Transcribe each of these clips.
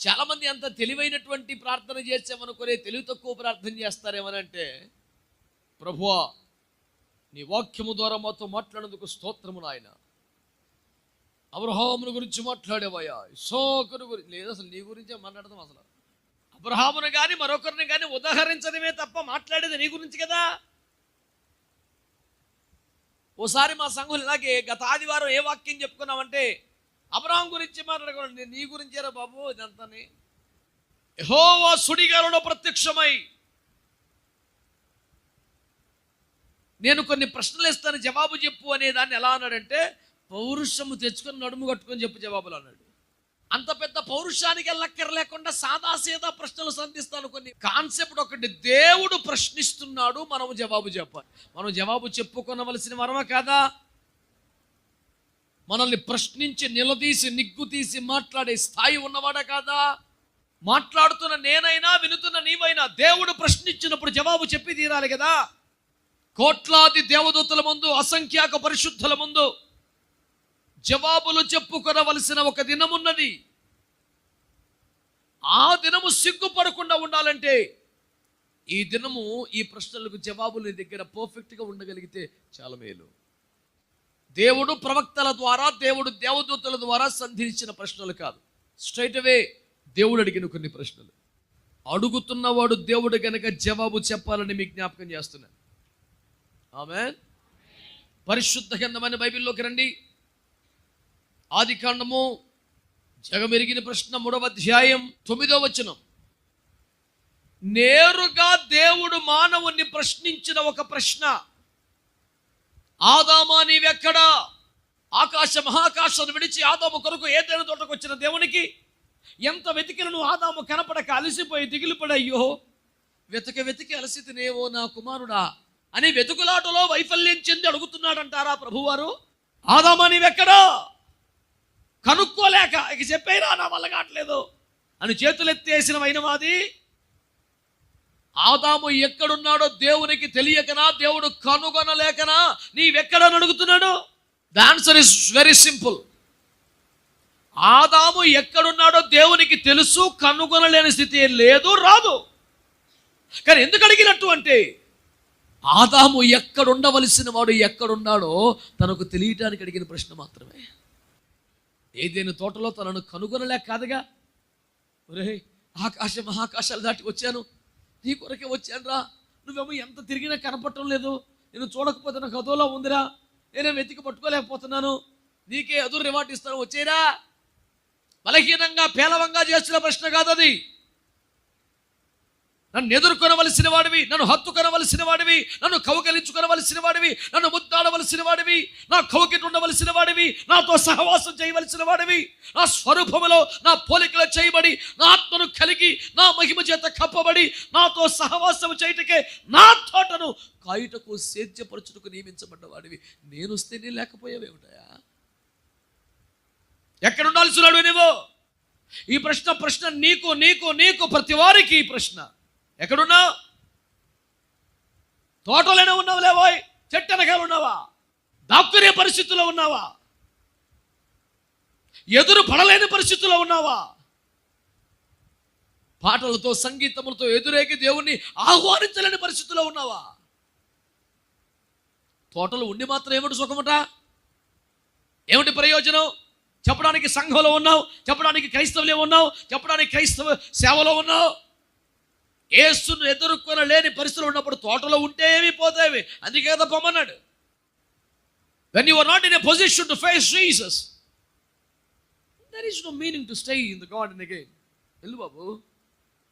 చాలామంది అంత తెలివైనటువంటి ప్రార్థన చేసామనుకునే తెలివి తక్కువ ప్రార్థన చేస్తారేమనంటే, ప్రభువా నీ వాక్యము ద్వారా మాతో మాట్లాడేందుకు స్తోత్రము నాయన. అబ్రహామును గురించి మాట్లాడేవయ్యా, ఇస్సాకును గురించి లేదు, అసలు నీ గురించే మాట్లాడదాం. అసలు అబ్రహామును కానీ మరొకరిని కానీ ఉదాహరించడమే తప్ప మాట్లాడేది నీ గురించి కదా. ఓసారి మా సంఘం ఇలాగే గత ఆదివారం ఏ వాక్యం చెప్పుకున్నామంటే, అబ్రహాం గురించి మాట్లాడుకోండి, నీ గురించేరా బాబు ఇదంతాని. యెహోవా సుడిగాలిలో ప్రత్యక్షమై నేను కొన్ని ప్రశ్నలు ఇస్తాను, జవాబు చెప్పు అనే దాన్ని ఎలా అన్నాడంటే, పౌరుషము తెచ్చుకొని నడుము కట్టుకొని చెప్పు జవాబులు అన్నాడు. అంత పెద్ద పౌరుషానికి వెళ్ళక్కర లేకుండా సాదాసీదా ప్రశ్నలు సంధిస్తాను. కొన్ని కాన్సెప్ట్ ఒకటి, దేవుడు ప్రశ్నిస్తున్నాడు, మనము జవాబు చెప్పాలి. మనం జవాబు చెప్పుకొనవలసిన వరమా కాదా? మనల్ని ప్రశ్నించి నిలదీసి నిగ్గు తీసి మాట్లాడే స్థాయి ఉన్నవాడా కాదా? మాట్లాడుతున్న నేనైనా వినుతున్న నీవైనా దేవుడు ప్రశ్నించినప్పుడు జవాబు చెప్పి తీరాలి కదా. కోట్లాది దేవదూతల ముందు, అసంఖ్యాక పరిశుద్ధుల ముందు జవాబులు చెప్పుకొనవలసిన ఒక దినమున్నది. ఆ దినము సిగ్గుపడకుండా ఉండాలంటే ఈ దినము ఈ ప్రశ్నలకు జవాబులు నీ దగ్గర పర్ఫెక్ట్గా ఉండగలిగితే చాలా మేలు. దేవుడు ప్రవక్తల ద్వారా, దేవుడు దేవదూతల ద్వారా సంధించిన ప్రశ్నలు కాదు, స్ట్రైట్ అవే దేవుడు అడిగిన కొన్ని ప్రశ్నలు. అడుగుతున్నవాడు దేవుడు గనక జవాబు చెప్పాలని మీకు జ్ఞాపకం చేస్తున్నాను. ఆమేన్. పరిశుద్ధ గ్రంథమైన బైబిల్లోకి రండి. ఆదికాండము జగమెరిగిన ప్రశ్న 3వ అధ్యాయం 9వ వచనం. నేరుగా దేవుడు మానవుణ్ణి ప్రశ్నించిన ఒక ప్రశ్న, ఆదామా నీవెక్కడా? ఆకాశ మహాకాశాన్ని విడిచి ఆదాము కొరకు ఏదైనా తోటకు వచ్చిన దేవునికి ఎంత వెతికినను ఆదాము కనపడక అలసిపోయి దిగులుపడి, అయ్యో వెతికి అలసితినేవో నా కుమారుడా అని వెతుకులాటలో వైఫల్యం చెంది అడుగుతున్నాడంటారా ప్రభువారు? ఆదామా నీవెక్కడా? కనుక్కోలేక ఇక చెప్పేరా నా వల్ల కావట్లేదు అని చేతులెత్తేసిన వైనవాది. ఆదాము ఎక్కడున్నాడో దేవునికి తెలియకనా, దేవుడు కనుగొనలేకనా నీవెక్కడని అడుగుతున్నాడు? The answer is very simple. ఆదాము ఎక్కడున్నాడో దేవునికి తెలుసు, కనుగొనలేని స్థితి లేదు, రాదు. కానీ ఎందుకు అడిగినట్టు అంటే, ఆదాము ఎక్కడుండవలసిన వాడు ఎక్కడున్నాడో తనకు తెలియటానికి అడిగిన ప్రశ్న మాత్రమే. ఏదైనా తోటలో తనను కనుగొనలేక కాదుగా. ఒరే ఆకాశ మహాకాశాలు దాటి వచ్చాను, నీ కొరకే వచ్చాను రా, నువ్వేమో ఎంత తిరిగినా కనపడటం లేదు, నేను చూడకపోతే నాకు అదోలా ఉందిరా, నేనే వెతికి పట్టుకోలేకపోతున్నాను, నీకే ఎదురు రివార్డు ఇస్తాను, వచ్చేరా. బలహీనంగా పేలవంగా చేస్తున్న ప్రశ్న కాదు అది. నన్ను ఎదుర్కొనవలసిన వాడివి, నన్ను హత్తుకొనవలసిన వాడివి, నన్ను కౌగలించుకొనవలసిన వాడివి, నన్ను ముద్దాడవలసిన వాడివి, నా కౌగిట ఉండవలసిన వాడివి, నాతో సహవాసం చేయవలసిన వాడివి, నా స్వరూపములో నా పోలికలో చేయబడి, నా ఆత్మను కలిగి, నా మహిమ చేత కప్పబడి, నాతో సహవాసం చేయటకే నా తోటను కాయుటకు సేద్యపరచుటకు నియమించబడ్డ వాడివి. నేను వస్తే నీ లేకపోయావేమిటయా? ఎక్కడ ఉండాల్సిన నువ్వు? ఈ ప్రశ్న నీకు నీకు నీకు ప్రతి వారికి ఈ ప్రశ్న. ఎక్కడున్నావు? తోటలోనే ఉన్నావు లేవోయ్, చెట్టు వెనకాల ఉన్నావా? దాక్కునే పరిస్థితుల్లో ఉన్నావా? ఎదురు పడలేని పరిస్థితుల్లో ఉన్నావా? పాటలతో సంగీతములతో ఎదురేగి దేవుణ్ణి ఆహ్వానించలేని పరిస్థితుల్లో ఉన్నావా? తోటలు ఉండి మాత్రం ఏమిటి సుఖమట? ఏమిటి ప్రయోజనం? చెప్పడానికి సంఘంలో ఉన్నావు, చెప్పడానికి క్రైస్తవులే ఉన్నావు, చెప్పడానికి క్రైస్తవ సేవలో ఉన్నావు. యేసును ఎదుర్కొనలేని పరిస్థితులు ఉన్నప్పుడు తోటలో ఉంటే ఏమి పోతాయి. అందుకే కదా పొమ్మన్నాడు. When you are not in a position to face Jesus, there is no meaning to stay in the garden again. వెళ్ళు బాబు,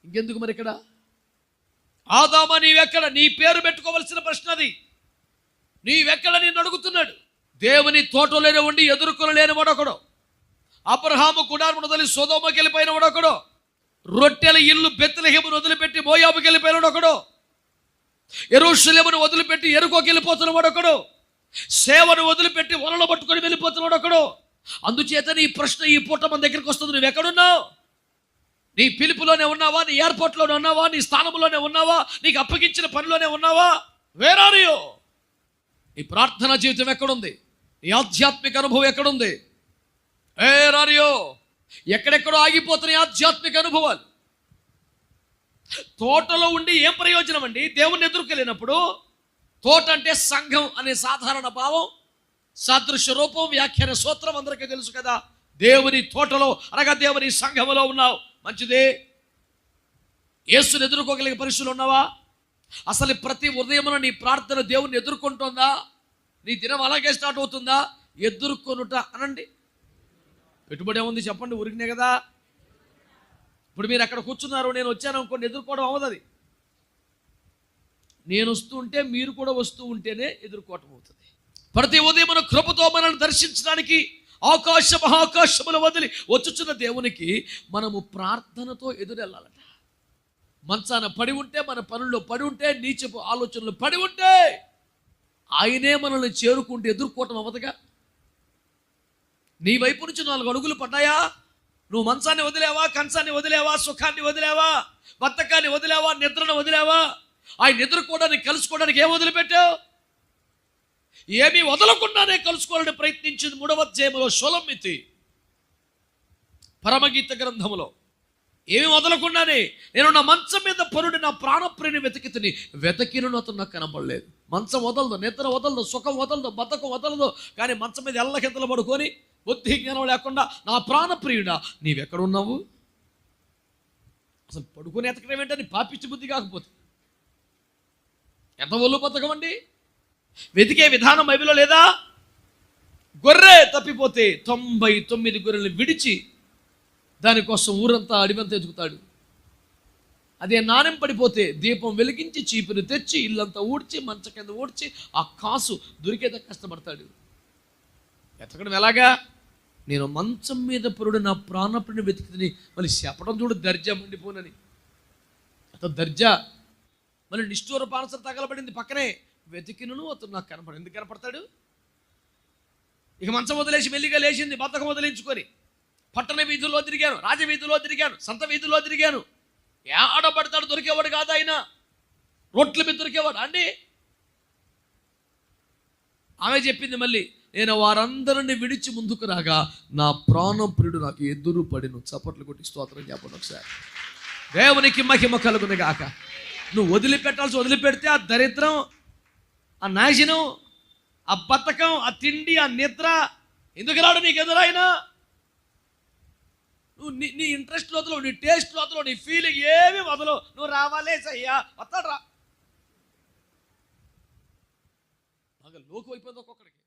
ఇంకెందుకు మరి ఇక్కడ? ఆదామా నీవెక్కడ? నీ పేరు పెట్టుకోవలసిన ప్రశ్న అది. నీవెక్కడ నిన్ను అడుగుతున్నాడు. దేవుని తోటలోనే ఉండి ఎదుర్కొనలేని వాడొకడు. అబ్రహాము గుడారమును వదిలి సొదొమకి వెళ్ళిపోయిన వాడొకడు. రొట్టెల ఇల్లు బెత్లెహేమును వదిలిపెట్టి మోయాబుకి వెళ్ళిపోయిన వాడొకడు. యెరూషలేమును వదిలిపెట్టి యెరికోకి వెళ్ళిపోతున్న వాడొకడు. సేవను వదిలిపెట్టి వలలు పట్టుకొని వెళ్ళిపోతున్నాడు ఒకడు. అందుచేత నీ ప్రశ్న ఈ పూట మన దగ్గరికి వస్తుంది. నువ్వు ఎక్కడున్నావు? నీ పిలుపులోనే ఉన్నావా? నీ ఎయిర్పోర్ట్లోనే ఉన్నావా? నీ స్థానంలోనే ఉన్నావా? నీకు అప్పగించిన పనిలోనే ఉన్నావా? Where are you? నీ ప్రార్థనా జీవితం ఎక్కడుంది? నీ ఆధ్యాత్మిక అనుభవం ఎక్కడుంది? Where are you? ఎక్కడెక్కడో ఆగిపోతున్నాయి ఆధ్యాత్మిక అనుభవాలు. తోటలో ఉండి ఏం ప్రయోజనం అండి? దేవుణ్ణి ఎదుర్కోలేనప్పుడు. తోట అంటే సంఘం అనే సాధారణ భావం, సాదృశ్య రూపం, వ్యాఖ్యాన సూత్రం అందరికీ తెలుసు కదా. దేవుని తోటలో అనగా దేవుని సంఘములో ఉన్నావు, మంచిదే. యేసుని ఎదుర్కోగలిగే పరిస్థితులు ఉన్నావా? అసలు ప్రతి ఉదయమున నీ ప్రార్థన దేవుణ్ణి ఎదుర్కొంటుందా? నీ దినం అలాగే స్టార్ట్ అవుతుందా? ఎదుర్కొనుట అనండి. పెట్టుబడి ఏముంది చెప్పండి, ఊరికినే కదా. ఇప్పుడు మీరు అక్కడ కూర్చున్నారు, నేను వచ్చాను అనుకోండి, ఎదుర్కోవడం అవ్వదు. అది నేను వస్తూ ఉంటే మీరు కూడా వస్తూ ఉంటేనే ఎదుర్కోవటం అవుతుంది. ప్రతి ఉదయం మన కృపతో మనల్ని దర్శించడానికి ఆకాశ మహాకాశములు వదిలి వచ్చుచున్న దేవునికి మనము ప్రార్థనతో ఎదురెళ్ళాలట. మంచాన పడి ఉంటే, మన పనుల్లో పడి ఉంటే, నీచపు ఆలోచనలు పడి ఉంటే ఆయనే మనల్ని చేరుకుంటూ ఎదుర్కోవటం అవ్వదుగా. నీ వైపు నుంచి 4 అడుగులు పడ్డాయా? నువ్వు మంచాన్ని వదిలేవా, కంచాన్ని వదిలేవా, సుఖాన్ని వదిలేవా, బద్ధకాన్ని వదిలేవా, నిద్రను వదిలేవా? ఆయన ఎదుర్కోవడానికి, కలుసుకోవడానికి ఏం వదిలిపెట్టావు? ఏమీ వదలకుండానే కలుసుకోవాలని ప్రయత్నించింది. 3వ అధ్యాయములో షొలొమ్మితి పరమగీత గ్రంథములో ఏమి వదలకుండానే, నేను నా మంచం మీద పరుడి నా ప్రాణప్రియుని వెతికితిని, వెతికినను అతను నాకు కనపడలేదు. మంచం వదలదు, నిద్ర వదలదు, సుఖం వదలదు, బద్ధకం వదలదు, కానీ మంచం మీద ఎల్లకింతలు పడుకొని బుద్ధి జ్ఞానం లేకుండా, నా ప్రాణప్రియుడా నీవెక్కడున్నావు? అసలు పడుకొని ఎతకడం ఏంటని పాపిచ్చి బుద్ధి కాకపోతే ఎంత ఒళ్ళు బద్ధకం అండి. వెతికే విధానం బైబిల్లో లేదా? గొర్రె తప్పిపోతే 99 గొర్రెలు విడిచి దానికోసం ఊరంతా అడివంతా ఎదుగుతాడు. అదే నాణెం పడిపోతే దీపం వెలిగించి చీపుని తెచ్చి ఇల్లంతా ఊడ్చి మంచ కింద ఊడ్చి ఆ కాసు దొరికేదా కష్టపడతాడు. ఎతకడం ఎలాగా? నేను మంచం మీద పురుడు నా ప్రాణపుడిని వెతికిని. మళ్ళీ చెప్పడం చూడు, దర్జా మండిపోనని. అంత దర్జా. మళ్ళీ నిష్ఠూర పానసర తగలబడింది పక్కనే, వెతికినను అతను నాకు కనపడు. ఎందుకు కనపడతాడు? ఇక మంచం వదిలేసి మెల్లిగా లేచింది, బద్ధకం వదిలించుకొని. పట్టణ వీధుల్లో తిరిగాను, రాజవీధుల్లో తిరిగాను, సంత వీధుల్లో తిరిగాను. ఆడబడతాడు, దొరికేవాడు కాదు ఆయన. రోడ్ల మీద దొరికేవాడు అండి. ఆమె చెప్పింది మళ్ళీ, నేను వారందరిని విడిచి ముందుకు రాగా నా ప్రాణం ప్రియుడు నాకు ఎదురు పడిను. చప్పట్లు కొట్టి స్తోత్రం చెప్పండి ఒకసారి. దేవునికి మహిమ కలుగును గాక. నువ్వు వదిలిపెట్టాల్సి వదిలిపెడితే ఆ దరిద్రం, ఆ నాశనం, ఆ బద్ధకం, ఆ తిండి, ఆ నిద్ర ఎందుకు రాడు నీకు ఎదురైనా? నువ్వు నీ ఇంట్రెస్ట్ వదలవు, నీ టేస్ట్ వదలవు, నీ ఫీలింగ్ ఏమి వదలవు. నువ్వు రావాలే సయ్యా, వస్తాడు రా. బాగా లోకు అయిపోయింది ఒక్కొక్కడికి.